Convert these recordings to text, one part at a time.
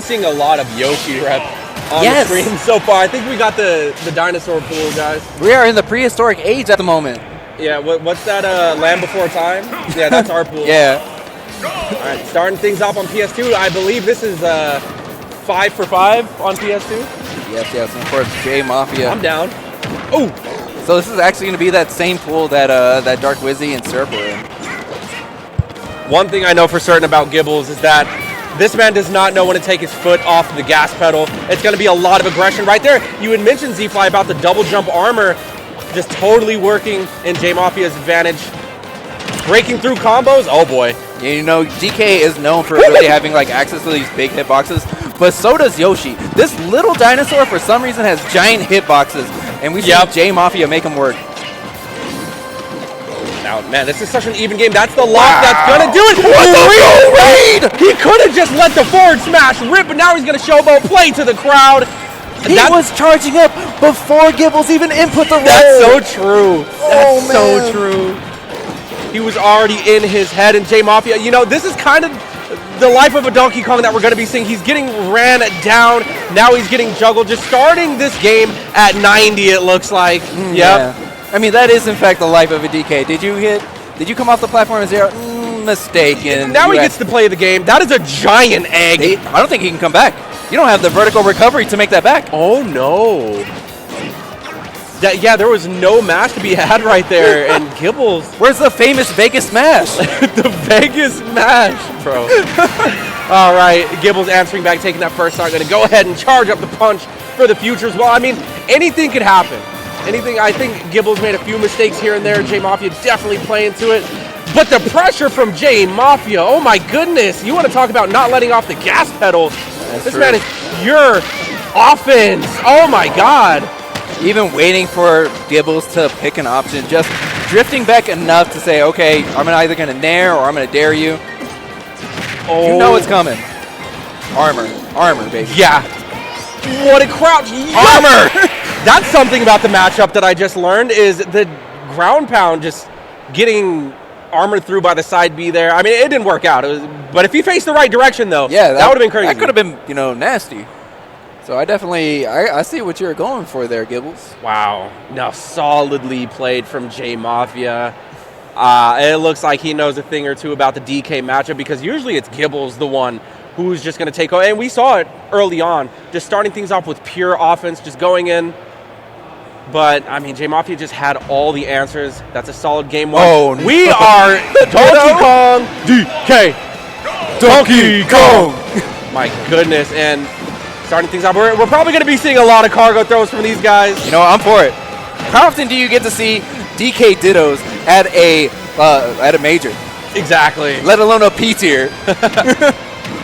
been seeing a lot of Yoshi rep on the screen so far. I think we got the dinosaur pool, guys. We are in the prehistoric age at the moment. Yeah, what's that, Land Before Time? Yeah, that's our pool. Yeah. All right, starting things off on PS2. I believe this is 5 for 5 on PS2. Yes, and of course, JMafia. I'm down. Oh! So this is actually going to be that same pool that that Dark Wizzy and Syrup were in. One thing I know for certain about Gibbles is that this man does not know when to take his foot off the gas pedal. It's going to be a lot of aggression right there. You had mentioned, Z-Fly, about the double jump armor just totally working in JMafia's advantage. Breaking through combos, oh boy. Yeah, you know, DK is known for really having like access to these big hitboxes, but so does Yoshi. This little dinosaur, for some reason, has giant hitboxes, and we see JMafia make them work. Now, man, this is such an even game. That's the lock that's gonna do it. What the real raid! He could have just let the forward smash rip, but now he's gonna showboat play to the crowd. He was charging up before Gibbles even input the roll. That's so true. That's so true. He was already in his head, and JMafia, you know, this is kind of the life of a Donkey Kong that we're going to be seeing. He's getting ran down. Now he's getting juggled. Just starting this game at 90, it looks like. Yep. Yeah. I mean, that is, in fact, the life of a DK. Did you come off the platform at 0? Mistaken. Now he gets to play the game. That is a giant egg. I don't think he can come back. You don't have the vertical recovery to make that back. Oh, no. Yeah, there was no mash to be had right there, and Gibbles. Where's the famous Vegas smash? The Vegas smash, bro. All right, Gibbles answering back, taking that first start. Going to go ahead and charge up the punch for the future as well. I mean, anything could happen. Anything. I think Gibbles made a few mistakes here and there. JMafia definitely playing to it. But the pressure from JMafia, oh my goodness. You want to talk about not letting off the gas pedal. This man is pure offense. Oh my God. Even waiting for Gibbles to pick an option, just drifting back enough to say, okay, I'm either going to nair or I'm going to dare you. Oh. You know it's coming. Armor, baby. Yeah. What a crouch. Armor. That's something about the matchup that I just learned is the ground pound just getting armored through by the side B there. I mean, it didn't work out. But if he faced the right direction, though, that would have been crazy. That could have been, you know, nasty. So I definitely, I see what you're going for there, Gibbles. Wow. Now solidly played from JMafia. It looks like he knows a thing or two about the DK matchup because usually it's Gibbles the one who's just going to take over. And we saw it early on, just starting things off with pure offense, just going in. But, I mean, JMafia just had all the answers. That's a solid game one. Oh, no. We are Donkey Kong DK. Donkey Kong. My goodness. And starting things off, we're probably going to be seeing a lot of cargo throws from these guys. You know, I'm for it. How often do you get to see DK Dittos at a major? Exactly. Let alone a P tier.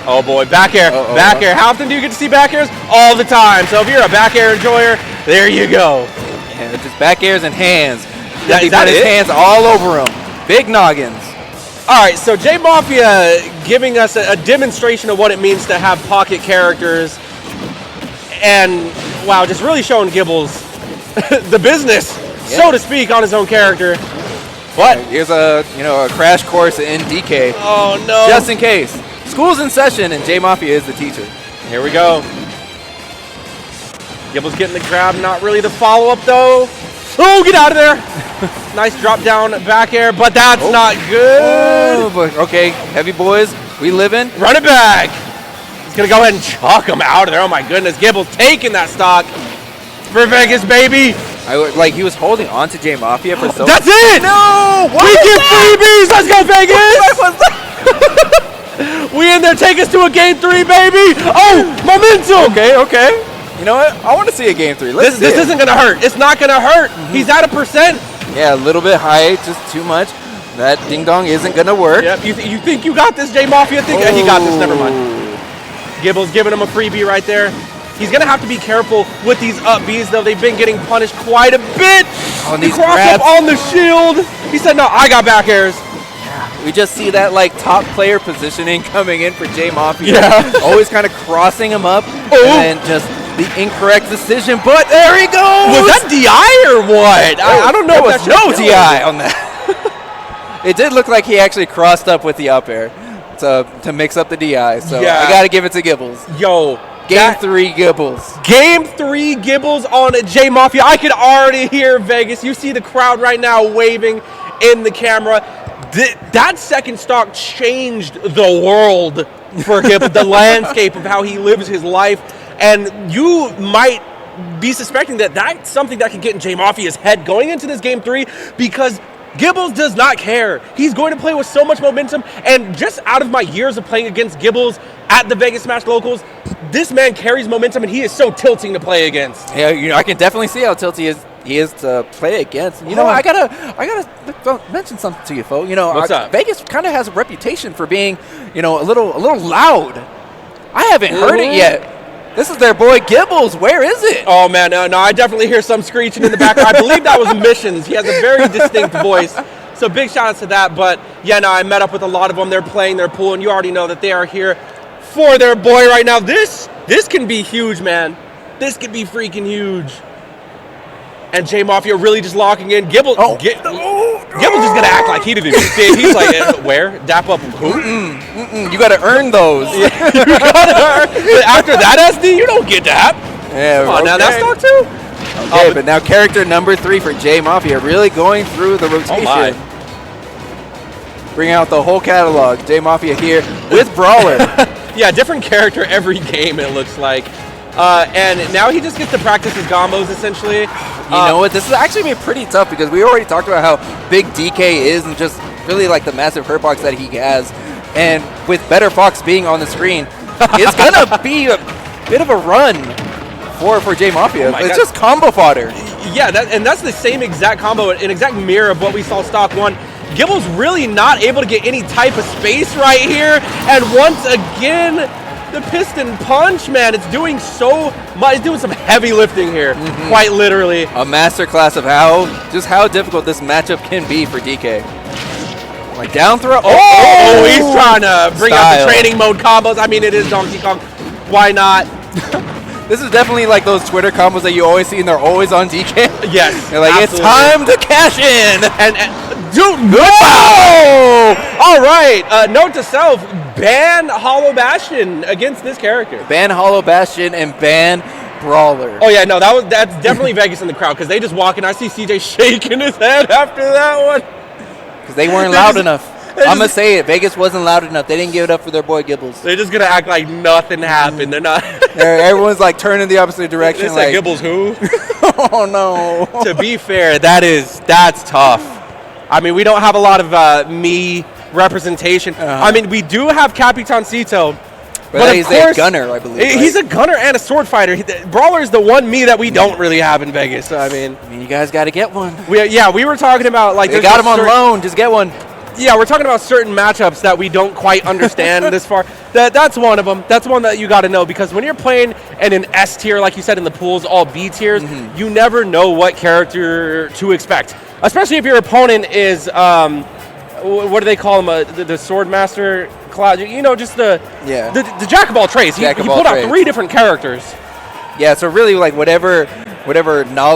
Oh boy, back air, back air. How often do you get to see back airs? All the time. So if you're a back air enjoyer, there you go. Yeah, just back airs and hands. Is that his hands all over him. Big noggins. All right, so JMafia giving us a demonstration of what it means to have pocket characters. And, wow, just really showing Gibbles the business, so to speak, on his own character. What? Here's a crash course in DK. Oh, no. Just in case. School's in session, and JMafia is the teacher. Here we go. Gibbles getting the grab, not really the follow-up, though. Oh, get out of there. Nice drop down back air, but that's not good. Oh, but okay, heavy boys, we living. Run it back. He's going to go ahead and chalk him out of there. Oh, my goodness. Gibbles taking that stock for Vegas, baby. He was holding on to JMafia for so long. That's it. No. We get freebies. Let's go, Vegas. We in there. Take us to a game 3, baby. Oh, momentum. Okay. You know what? I want to see a game 3. This isn't going to hurt. It's not going to hurt. He's at 1%. Yeah, a little bit high, just too much. That ding-dong isn't going to work. Yep. You think you got this, JMafia? He got this. Never mind. Gibbles giving him a freebie right there. He's going to have to be careful with these up Bs, though. They've been getting punished quite a bit. He crossed up on the shield. He said, no, I got back airs. We just see that top player positioning coming in for JMafia. Yeah. Always kind of crossing him up. And then just the incorrect decision. But there he goes. Was that DI or what? I don't know. There was no DI on that. It did look like he actually crossed up with the up air. to mix up the DI. So Yeah. I got to give it to Gibbles. Yo. Game 3 Gibbles. Game 3 Gibbles on JMafia. I could already hear Vegas. You see the crowd right now waving in the camera. That second stock changed the world for Gibbles, the landscape of how he lives his life. And you might be suspecting that that's something that could get in JMafia's head going into this Game 3, because Gibbles does not care. He's going to play with so much momentum, and just out of my years of playing against Gibbles at the Vegas Smash Locals, this man carries momentum, and he is so tilting to play against. Yeah, you know, I can definitely see how tilty he is to play against. You know, I gotta mention something to you, folks. You know, what's up? Vegas kind of has a reputation for being, you know, a little loud. I haven't heard it yet. This is their boy Gibbles. Where is it? Oh, man, no, I definitely hear some screeching in the background. I believe that was Missions. He has a very distinct voice. So big shout out to that. But, yeah, no, I met up with a lot of them. They're playing their pool, and you already know that they are here for their boy right now. This can be huge, man. This could be freaking huge. And JMafia really just locking in. Gibbles just going to act like he didn't even see it. He's like, where? Dap up who? You got to earn those. Yeah, you gotta earn. After that SD, you don't get dap. Yeah, come on, now that's stock too? Okay, but now character number 3 for JMafia, really going through the rotation. Oh my. Bring out the whole catalog. JMafia here with Brawler. Yeah, different character every game, it looks like. And now he just gets to practice his combos, essentially. You know what? This is actually been pretty tough, because we already talked about how big DK is and just really like the massive hurtbox that he has. And with Better Fox being on the screen, it's going to be a bit of a run for JMafia. Oh it's just combo fodder. Yeah, that's the same exact combo, an exact mirror of what we saw stock 1. Gibbles really not able to get any type of space right here. And once again, the piston punch, man, it's doing so much. It's doing some heavy lifting here, quite literally. A masterclass of how difficult this matchup can be for DK. Like down throw. Oh, he's trying to bring out the training mode combos. I mean, it is Donkey Kong. Why not? This is definitely like those Twitter combos that you always see, and they're always on DK. Yes. They're like, absolutely. It's time to cash in. And dude, wow! All right. Note to self: ban Hollow Bastion against this character. Ban Hollow Bastion and ban Brawler. Oh yeah, no, that's definitely Vegas in the crowd, because they just walk in. I see CJ shaking his head after that one. Because they weren't loud enough. I'm going to say it. Vegas wasn't loud enough. They didn't give it up for their boy Gibbles. They're just going to act like nothing happened. They're not. Everyone's like turning the opposite direction. It's like Gibbles who? Oh, no. To be fair, that's tough. I mean, we don't have a lot of Mii representation. I mean, we do have Capitancito. But he's a gunner, I believe. He's a gunner and a sword fighter. Brawler is the one Mii that we don't really have in Vegas. So, I mean, you guys got to get one. We were talking about like they got him on loan. Just get one. Yeah, we're talking about certain matchups that we don't quite understand this far. That's one of them. That's one that you got to know, because when you're playing in an S tier, like you said, in the pools, all B tiers, you never know what character to expect. Especially if your opponent is, what do they call him? The sword master class. You know, just the jack of all trades. He pulled out 3 different characters. Yeah, so really, like whatever knowledge